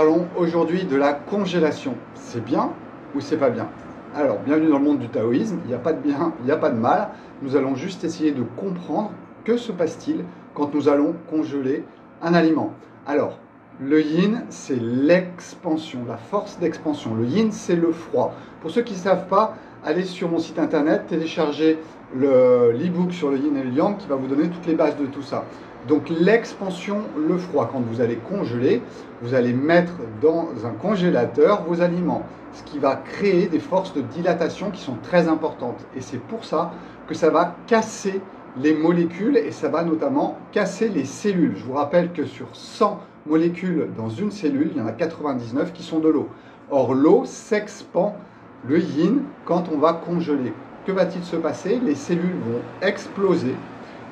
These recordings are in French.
Parlons aujourd'hui de la congélation. C'est bien ou c'est pas bien? Alors, bienvenue dans le monde du taoïsme, il n'y a pas de bien, il n'y a pas de mal. Nous allons juste essayer de comprendre que se passe-t-il quand nous allons congeler un aliment. Alors, le yin, c'est l'expansion, la force d'expansion. Le yin, c'est le froid. Pour ceux qui ne savent pas, allez sur mon site internet, téléchargez l'e-book sur le yin et le yang qui va vous donner toutes les bases de tout ça. Donc l'expansion, le froid, quand vous allez congeler, vous allez mettre dans un congélateur vos aliments, ce qui va créer des forces de dilatation qui sont très importantes. Et c'est pour ça que ça va casser les molécules et ça va notamment casser les cellules. Je vous rappelle que sur 100 molécules dans une cellule, il y en a 99 qui sont de l'eau. Or, l'eau s'expand, le yin, quand on va congeler. Que va-t-il se passer? Les cellules vont exploser.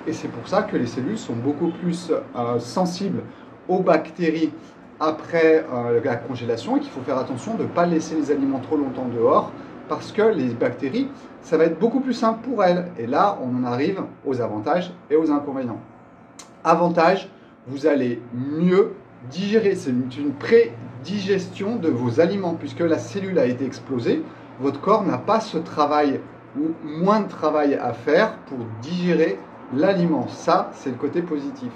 Et c'est pour ça que les cellules sont beaucoup plus sensibles aux bactéries après la congélation et qu'il faut faire attention de ne pas laisser les aliments trop longtemps dehors parce que les bactéries, ça va être beaucoup plus simple pour elles. Et là, on en arrive aux avantages et aux inconvénients. Avantage, vous allez mieux digérer. C'est une pré-digestion de vos aliments puisque la cellule a été explosée. Votre corps n'a pas ce travail ou moins de travail à faire pour digérer l'aliment. Ça, c'est le côté positif.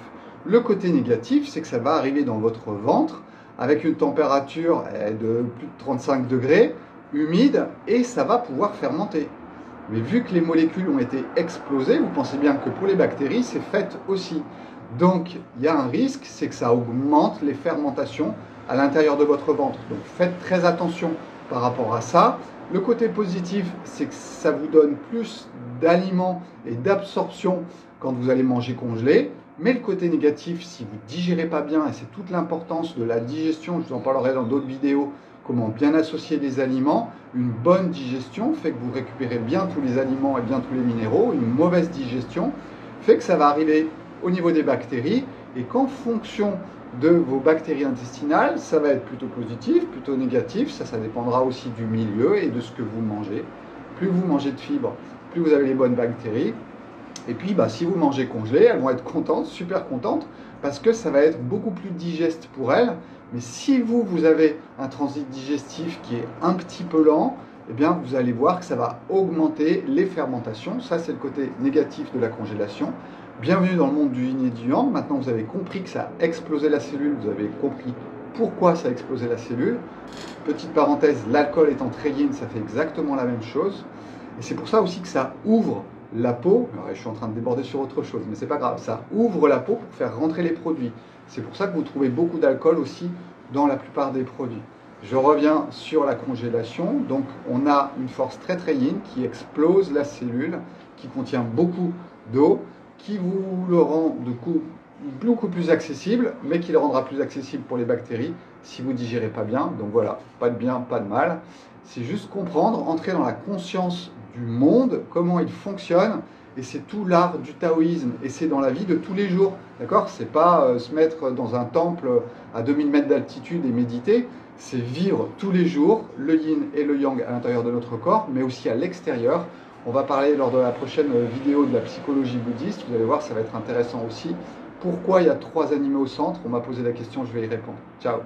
Le côté négatif, c'est que ça va arriver dans votre ventre avec une température de plus de 35 degrés, humide, et ça va pouvoir fermenter. Mais vu que les molécules ont été explosées, vous pensez bien que pour les bactéries, c'est fait aussi. Donc, il y a un risque, c'est que ça augmente les fermentations à l'intérieur de votre ventre. Donc, faites très attention par rapport à ça. Le côté positif, c'est que ça vous donne plus d'aliments et d'absorption quand vous allez manger congelé. Mais le côté négatif, si vous ne digérez pas bien, et c'est toute l'importance de la digestion, je vous en parlerai dans d'autres vidéos, comment bien associer les aliments, une bonne digestion fait que vous récupérez bien tous les aliments et bien tous les minéraux, une mauvaise digestion fait que ça va arriver au niveau des bactéries et qu'en fonction de vos bactéries intestinales, ça va être plutôt positif, plutôt négatif, ça dépendra aussi du milieu et de ce que vous mangez. Plus vous mangez de fibres, plus vous avez les bonnes bactéries. Et puis, si vous mangez congelé, elles vont être contentes, super contentes, parce que ça va être beaucoup plus digeste pour elles. Mais si vous avez un transit digestif qui est un petit peu lent, eh bien, vous allez voir que ça va augmenter les fermentations. Ça, c'est le côté négatif de la congélation. Bienvenue dans le monde du yin et du yang. Maintenant, vous avez compris que ça a explosé la cellule. Vous avez compris pourquoi ça a explosé la cellule. Petite parenthèse, l'alcool étant très yin, ça fait exactement la même chose. Et c'est pour ça aussi que ça ouvre la peau. Alors, je suis en train de déborder sur autre chose, mais c'est pas grave. Ça ouvre la peau pour faire rentrer les produits. C'est pour ça que vous trouvez beaucoup d'alcool aussi dans la plupart des produits. Je reviens sur la congélation. Donc, on a une force très très yin qui explose la cellule, qui contient beaucoup d'eau, qui vous le rend du coup beaucoup plus accessible, mais qui le rendra plus accessible pour les bactéries si vous digérez pas bien. Donc voilà, pas de bien, pas de mal. C'est juste comprendre, entrer dans la conscience du monde, comment il fonctionne, et c'est tout l'art du taoïsme, et c'est dans la vie de tous les jours, d'accord? C'est pas se mettre dans un temple à 2000 mètres d'altitude et méditer, c'est vivre tous les jours le yin et le yang à l'intérieur de notre corps, mais aussi à l'extérieur. On va parler lors de la prochaine vidéo de la psychologie bouddhiste, vous allez voir, ça va être intéressant aussi. Pourquoi il y a 3 animaux au centre? On m'a posé la question, je vais y répondre. Ciao!